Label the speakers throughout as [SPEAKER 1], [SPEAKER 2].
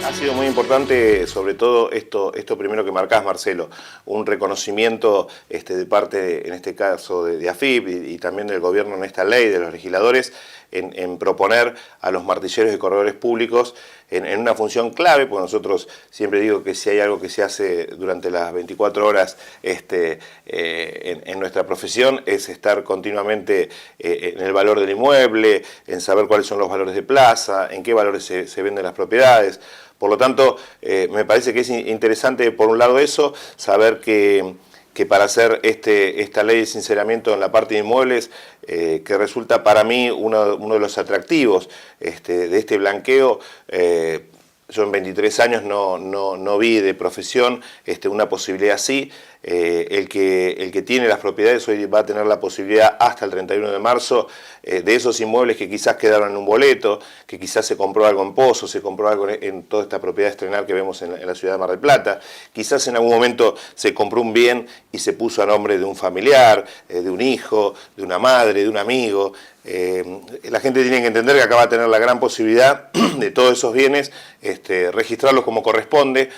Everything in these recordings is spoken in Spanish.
[SPEAKER 1] Ha sido muy importante, sobre todo esto primero que marcás, Marcelo, un reconocimiento de parte, en este caso, de AFIP y también del gobierno en esta ley, de los legisladores, en proponer a los martilleros y corredores públicos en una función clave, porque nosotros siempre digo que si hay algo que se hace durante las 24 horas en nuestra profesión es estar continuamente en el valor del inmueble, en saber cuáles son los valores de plaza, en qué valores se venden las propiedades. Por lo tanto, me parece que es interesante, por un lado eso, saber que para hacer esta ley de sinceramiento en la parte de inmuebles, que resulta para mí uno de los atractivos de este blanqueo. Yo en 23 años no vi de profesión una posibilidad así. El que tiene las propiedades hoy va a tener la posibilidad hasta el 31 de marzo de esos inmuebles que quizás quedaron en un boleto, que quizás se compró algo en Pozo, se compró algo en toda esta propiedad estrenal que vemos en la ciudad de Mar del Plata, quizás en algún momento se compró un bien y se puso a nombre de un familiar, de un hijo, de una madre, de un amigo. La gente tiene que entender que acá va a tener la gran posibilidad de todos esos bienes registrarlos como corresponde,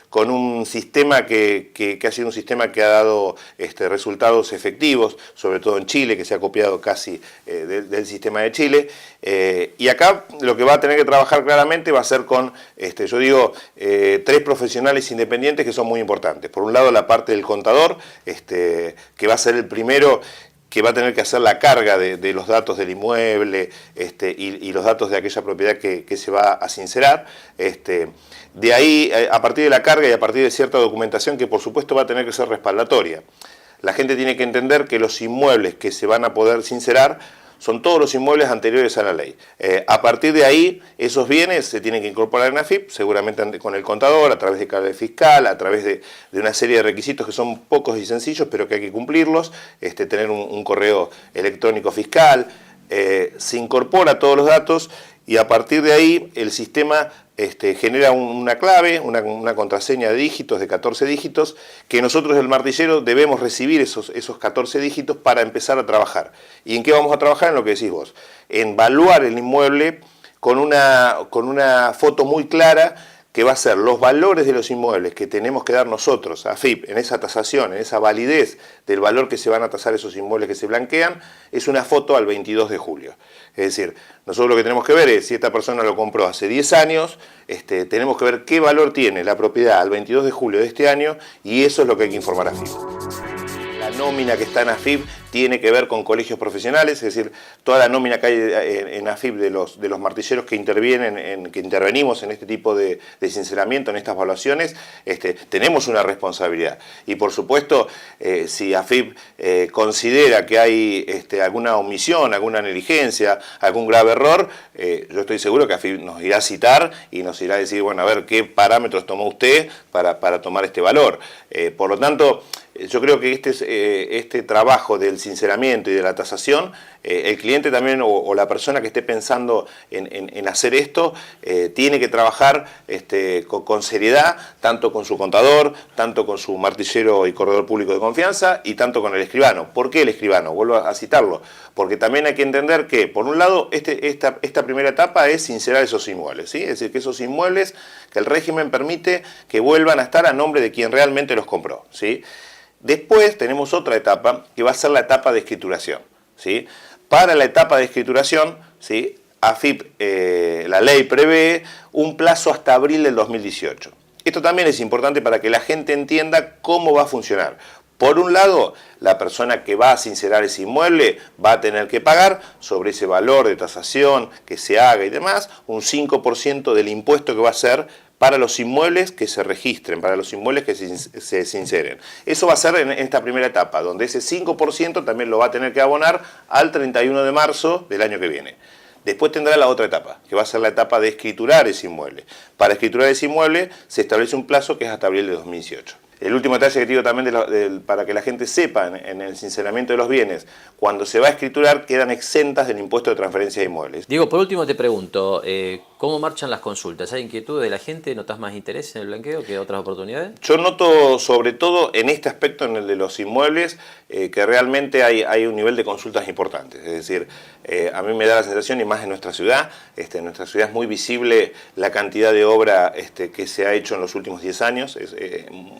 [SPEAKER 1] con un sistema que ha sido un sistema que ha dado resultados efectivos, sobre todo en Chile, que se ha copiado casi del sistema de Chile. Y acá lo que va a tener que trabajar claramente va a ser con, yo digo, tres profesionales independientes que son muy importantes. Por un lado, la parte del contador, que va a ser el primero que va a tener que hacer la carga de los datos del inmueble y los datos de aquella propiedad que se va a sincerar. De ahí, a partir de la carga y a partir de cierta documentación que por supuesto va a tener que ser respaldatoria. La gente tiene que entender que los inmuebles que se van a poder sincerar son todos los inmuebles anteriores a la ley. A partir de ahí, esos bienes se tienen que incorporar en AFIP, seguramente con el contador, a través de carga fiscal, a través de una serie de requisitos que son pocos y sencillos, pero que hay que cumplirlos, tener un correo electrónico fiscal, se incorpora todos los datos y a partir de ahí el sistema genera una clave, una contraseña de dígitos, de 14 dígitos, que nosotros el martillero debemos recibir esos 14 dígitos para empezar a trabajar. ¿Y en qué vamos a trabajar? En lo que decís vos, en evaluar el inmueble con una foto muy clara que va a ser los valores de los inmuebles que tenemos que dar nosotros, AFIP, en esa tasación, en esa validez del valor que se van a tasar esos inmuebles que se blanquean, es una foto al 22 de julio. Es decir, nosotros lo que tenemos que ver es si esta persona lo compró hace 10 años, tenemos que ver qué valor tiene la propiedad al 22 de julio de este año y eso es lo que hay que informar a AFIP. La nómina que está en AFIP tiene que ver con colegios profesionales, es decir, toda la nómina que hay en AFIP de los martilleros que intervenimos en este tipo de sinceramiento, en estas evaluaciones, tenemos una responsabilidad. Y por supuesto, si AFIP considera que hay alguna omisión, alguna negligencia, algún grave error, yo estoy seguro que AFIP nos irá a citar y nos irá a decir, bueno, a ver qué parámetros tomó usted para tomar este valor. Por lo tanto, yo creo que este trabajo del sinceramiento y de la tasación, el cliente también o la persona que esté pensando en hacer esto, tiene que trabajar con seriedad, tanto con su contador, tanto con su martillero y corredor público de confianza y tanto con el escribano. ¿Por qué el escribano? Vuelvo a citarlo, porque también hay que entender que, por un lado, esta primera etapa es sincerar esos inmuebles, ¿sí? Es decir, que esos inmuebles que el régimen permite que vuelvan a estar a nombre de quien realmente los compró, ¿sí? Después tenemos otra etapa que va a ser la etapa de escrituración, ¿sí? Para la etapa de escrituración, ¿sí? AFIP, la ley prevé un plazo hasta abril del 2018. Esto también es importante para que la gente entienda cómo va a funcionar. Por un lado, la persona que va a sincerar ese inmueble va a tener que pagar sobre ese valor de tasación que se haga y demás, un 5% del impuesto que va a ser para los inmuebles que se registren, para los inmuebles que se sinceren. Eso va a ser en esta primera etapa, donde ese 5% también lo va a tener que abonar al 31 de marzo del año que viene. Después tendrá la otra etapa, que va a ser la etapa de escriturar ese inmueble. Para escriturar ese inmueble se establece un plazo que es hasta abril de 2018. El último detalle que te digo también para que la gente sepa en el sinceramiento de los bienes, cuando se va a escriturar quedan exentas del impuesto de transferencia de inmuebles.
[SPEAKER 2] Diego, por último te pregunto, ¿Cómo marchan las consultas? ¿Hay inquietud de la gente? ¿Notas más interés en el blanqueo que otras oportunidades?
[SPEAKER 1] Yo noto sobre todo en este aspecto, en el de los inmuebles, que realmente hay un nivel de consultas importante. Es decir, a mí me da la sensación, y más en nuestra ciudad es muy visible la cantidad de obra que se ha hecho en los últimos 10 años,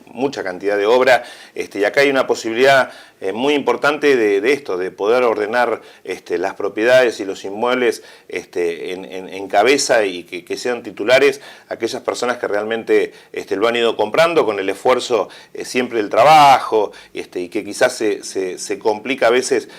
[SPEAKER 1] mucha cantidad de obra, y acá hay una posibilidad muy importante de esto, de poder ordenar las propiedades y los inmuebles en cabeza y que sean titulares aquellas personas que realmente lo han ido comprando con el esfuerzo siempre del trabajo, y que quizás se complica a veces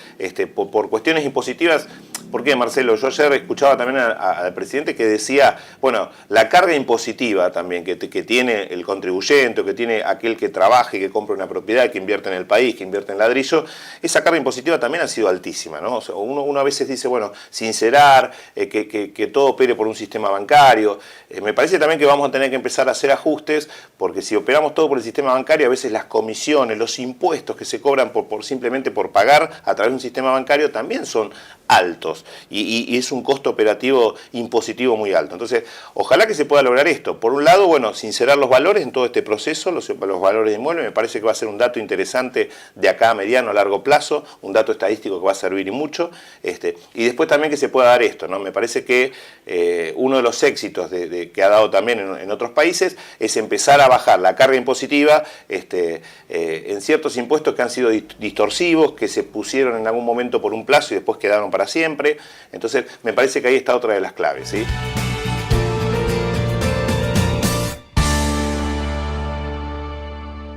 [SPEAKER 1] por cuestiones impositivas. ¿Por qué, Marcelo? Yo ayer escuchaba también al presidente que decía, bueno, la carga impositiva también que tiene el contribuyente, o que tiene aquel que trabaja y que compra una propiedad, que invierte en el país, que invierte en ladrillo, esa carga impositiva también ha sido altísima, ¿no? O sea, uno a veces dice, bueno, sincerar, que todo opere por un sistema bancario. Me parece también que vamos a tener que empezar a hacer ajustes, porque si operamos todo por el sistema bancario, a veces las comisiones, los impuestos que se cobran simplemente por pagar a través de un sistema bancario también son altos, y es un costo operativo impositivo muy alto. Entonces, ojalá que se pueda lograr esto. Por un lado, bueno, sincerar los valores en todo este proceso, los valores de inmuebles, me parece que va a ser un dato interesante de acá a mediano, a largo plazo, un dato estadístico que va a servir y mucho, y después también que se pueda dar esto, ¿no? Me parece que uno de los éxitos que ha dado también en otros países es empezar a bajar la carga impositiva en ciertos impuestos que han sido distorsivos, que se pusieron en algún momento por un plazo y después quedaron para siempre. Entonces me parece que ahí está otra de las claves, ¿sí?